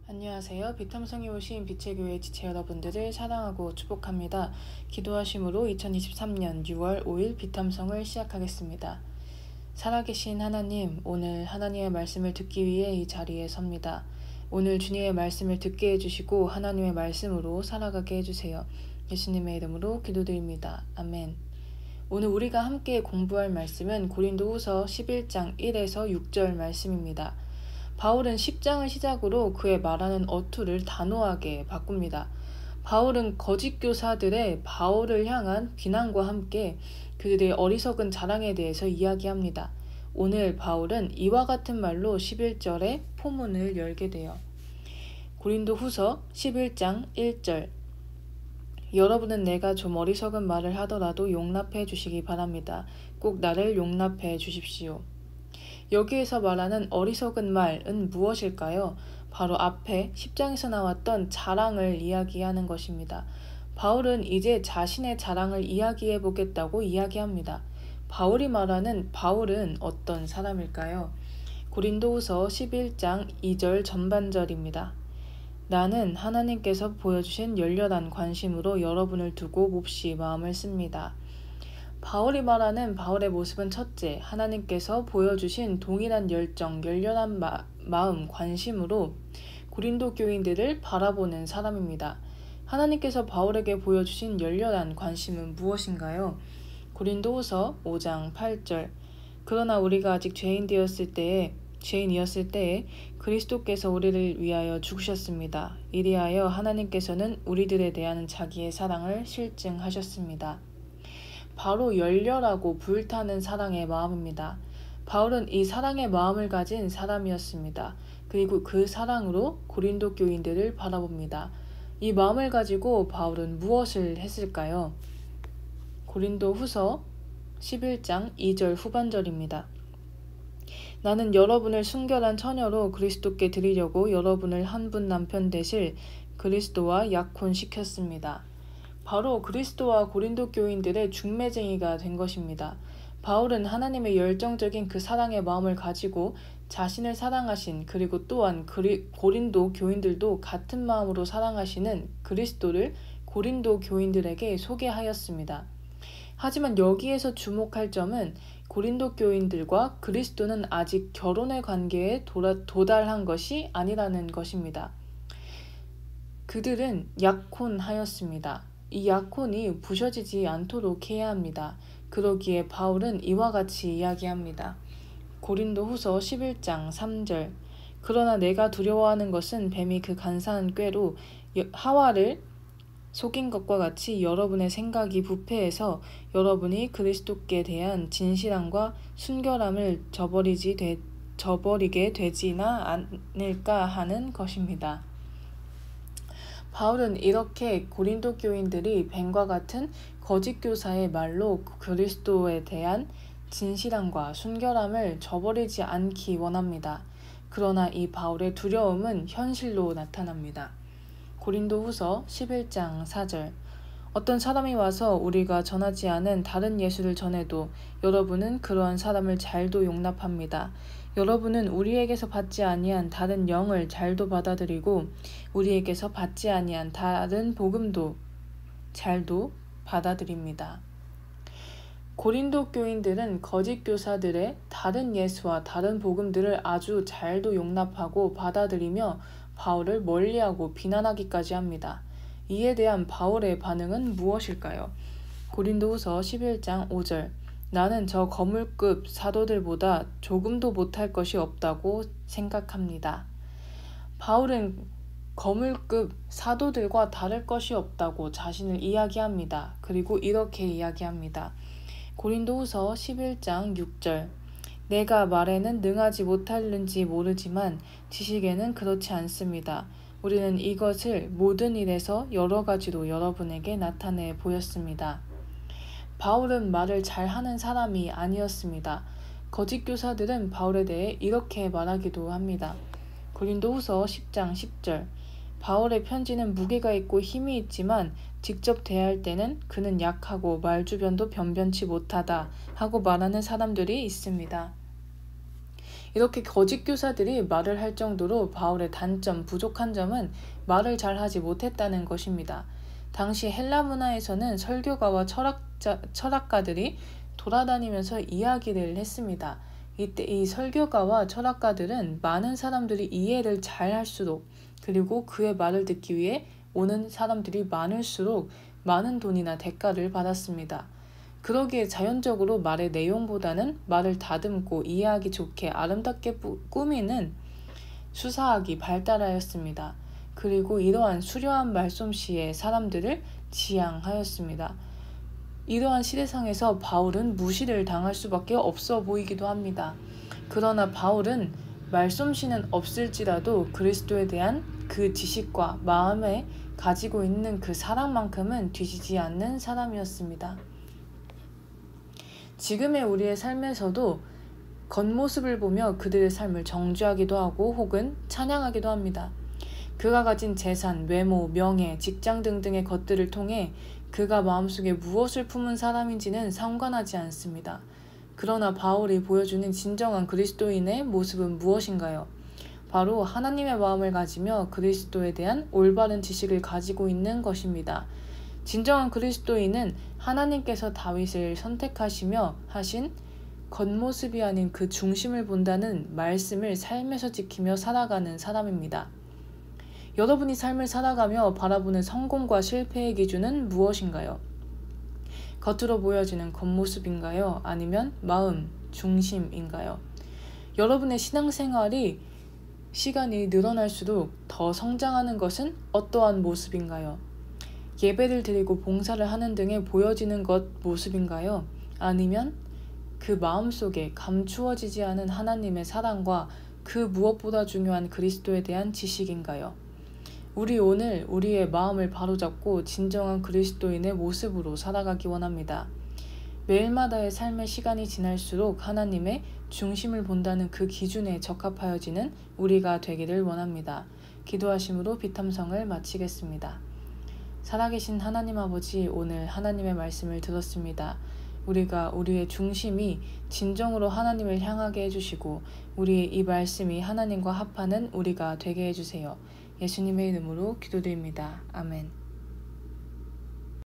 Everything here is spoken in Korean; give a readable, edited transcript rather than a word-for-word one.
안녕하세요. 비탐성에 오신 빛의 교회 지체 여러분들을 사랑하고 축복합니다. 기도하심으로 2023년 6월 5일 비탐성을 시작하겠습니다. 살아계신 하나님, 오늘 하나님의 말씀을 듣기 위해 이 자리에 섭니다. 오늘 주님의 말씀을 듣게 해주시고 하나님의 말씀으로 살아가게 해주세요. 예수님의 이름으로 기도드립니다. 아멘. 오늘 우리가 함께 공부할 말씀은 고린도후서 11장 1에서 6절 말씀입니다. 바울은 10장을 시작으로 그의 말하는 어투를 단호하게 바꿉니다. 바울은 거짓 교사들의 바울을 향한 비난과 함께 그들의 어리석은 자랑에 대해서 이야기합니다. 오늘 바울은 이와 같은 말로 11절에 포문을 열게 돼요. 고린도후서 11장 1절 여러분은 내가 좀 어리석은 말을 하더라도 용납해 주시기 바랍니다. 꼭 나를 용납해 주십시오. 여기에서 말하는 어리석은 말은 무엇일까요? 바로 앞에 10장에서 나왔던 자랑을 이야기하는 것입니다. 바울은 이제 자신의 자랑을 이야기해 보겠다고 이야기합니다. 바울이 말하는 바울은 어떤 사람일까요? 고린도후서 11장 2절 전반절입니다. 나는 하나님께서 보여주신 열렬한 관심으로 여러분을 두고 몹시 마음을 씁니다. 바울이 말하는 바울의 모습은 첫째, 하나님께서 보여주신 동일한 열정, 열렬한 마음, 관심으로 고린도 교인들을 바라보는 사람입니다. 하나님께서 바울에게 보여주신 열렬한 관심은 무엇인가요? 고린도후서 5장 8절 그러나 우리가 아직 죄인이었을 때에 그리스도께서 우리를 위하여 죽으셨습니다. 이리하여 하나님께서는 우리들에 대한 자기의 사랑을 실증하셨습니다. 바로 열렬하고 불타는 사랑의 마음입니다. 바울은 이 사랑의 마음을 가진 사람이었습니다. 그리고 그 사랑으로 고린도 교인들을 바라봅니다. 이 마음을 가지고 바울은 무엇을 했을까요? 고린도후서 11장 2절 후반절입니다. 나는 여러분을 순결한 처녀로 그리스도께 드리려고 여러분을 한 분 남편 되실 그리스도와 약혼시켰습니다. 바로 그리스도와 고린도 교인들의 중매쟁이가 된 것입니다. 바울은 하나님의 열정적인 그 사랑의 마음을 가지고 자신을 사랑하신 그리고 또한 고린도 교인들도 같은 마음으로 사랑하시는 그리스도를 고린도 교인들에게 소개하였습니다. 하지만 여기에서 주목할 점은 고린도 교인들과 그리스도는 아직 결혼의 관계에 도달한 것이 아니라는 것입니다. 그들은 약혼하였습니다. 이 약혼이 부서지지 않도록 해야 합니다. 그러기에 바울은 이와 같이 이야기합니다. 고린도후서 11장 3절 그러나 내가 두려워하는 것은 뱀이 그 간사한 꾀로 하와를 속인 것과 같이 여러분의 생각이 부패해서 여러분이 그리스도께 대한 진실함과 순결함을 저버리게 되지나 않을까 하는 것입니다. 바울은 이렇게 고린도 교인들이 뱀과 같은 거짓 교사의 말로 그리스도에 대한 진실함과 순결함을 저버리지 않기 원합니다. 그러나 이 바울의 두려움은 현실로 나타납니다. 고린도후서 11장 4절 어떤 사람이 와서 우리가 전하지 않은 다른 예수를 전해도 여러분은 그러한 사람을 잘도 용납합니다. 여러분은 우리에게서 받지 아니한 다른 영을 잘도 받아들이고 우리에게서 받지 아니한 다른 복음도 잘도 받아들입니다. 고린도 교인들은 거짓 교사들의 다른 예수와 다른 복음들을 아주 잘도 용납하고 받아들이며 바울을 멀리하고 비난하기까지 합니다. 이에 대한 바울의 반응은 무엇일까요? 고린도후서 11장 5절 나는 저 거물급 사도들보다 조금도 못할 것이 없다고 생각합니다. 바울은 거물급 사도들과 다를 것이 없다고 자신을 이야기합니다. 그리고 이렇게 이야기합니다. 고린도후서 11장 6절 내가 말에는 능하지 못할는지 모르지만 지식에는 그렇지 않습니다. 우리는 이것을 모든 일에서 여러 가지로 여러분에게 나타내 보였습니다. 바울은 말을 잘하는 사람이 아니었습니다. 거짓 교사들은 바울에 대해 이렇게 말하기도 합니다. 고린도후서 10장 10절 바울의 편지는 무게가 있고 힘이 있지만 직접 대할 때는 그는 약하고 말주변도 변변치 못하다 하고 말하는 사람들이 있습니다. 이렇게 거짓 교사들이 말을 할 정도로 바울의 단점, 부족한 점은 말을 잘하지 못했다는 것입니다. 당시 헬라 문화에서는 설교가와 철학가들이 돌아다니면서 이야기를 했습니다. 이때 이 설교가와 철학가들은 많은 사람들이 이해를 잘 할수록, 그리고 그의 말을 듣기 위해 오는 사람들이 많을수록 많은 돈이나 대가를 받았습니다. 그러기에 자연적으로 말의 내용보다는 말을 다듬고 이해하기 좋게 아름답게 꾸미는 수사학이 발달하였습니다. 그리고 이러한 수려한 말솜씨의 사람들을 지향하였습니다. 이러한 시대상에서 바울은 무시를 당할 수밖에 없어 보이기도 합니다. 그러나 바울은 말솜씨는 없을지라도 그리스도에 대한 그 지식과 마음에 가지고 있는 그 사랑만큼은 뒤지지 않는 사람이었습니다. 지금의 우리의 삶에서도 겉모습을 보며 그들의 삶을 정죄하기도 하고 혹은 찬양하기도 합니다. 그가 가진 재산, 외모, 명예, 직장 등등의 것들을 통해 그가 마음속에 무엇을 품은 사람인지는 상관하지 않습니다. 그러나 바울이 보여주는 진정한 그리스도인의 모습은 무엇인가요? 바로 하나님의 마음을 가지며 그리스도에 대한 올바른 지식을 가지고 있는 것입니다. 진정한 그리스도인은 하나님께서 다윗을 선택하시며 하신 겉모습이 아닌 그 중심을 본다는 말씀을 삶에서 지키며 살아가는 사람입니다. 여러분이 삶을 살아가며 바라보는 성공과 실패의 기준은 무엇인가요? 겉으로 보여지는 겉모습인가요? 아니면 마음, 중심인가요? 여러분의 신앙생활이 시간이 늘어날수록 더 성장하는 것은 어떠한 모습인가요? 예배를 드리고 봉사를 하는 등에 보여지는 것 모습인가요? 아니면 그 마음속에 감추어지지 않은 하나님의 사랑과 그 무엇보다 중요한 그리스도에 대한 지식인가요? 우리 오늘 우리의 마음을 바로잡고 진정한 그리스도인의 모습으로 살아가기 원합니다. 매일마다의 삶의 시간이 지날수록 하나님의 중심을 본다는 그 기준에 적합하여지는 우리가 되기를 원합니다. 기도하심으로 비탐성을 마치겠습니다. 살아계신 하나님 아버지, 오늘 하나님의 말씀을 들었습니다. 우리가 우리의 중심이 진정으로 하나님을 향하게 해주시고 우리의 이 말씀이 하나님과 합하는 우리가 되게 해주세요. 예수님의 이름으로 기도드립니다. 아멘.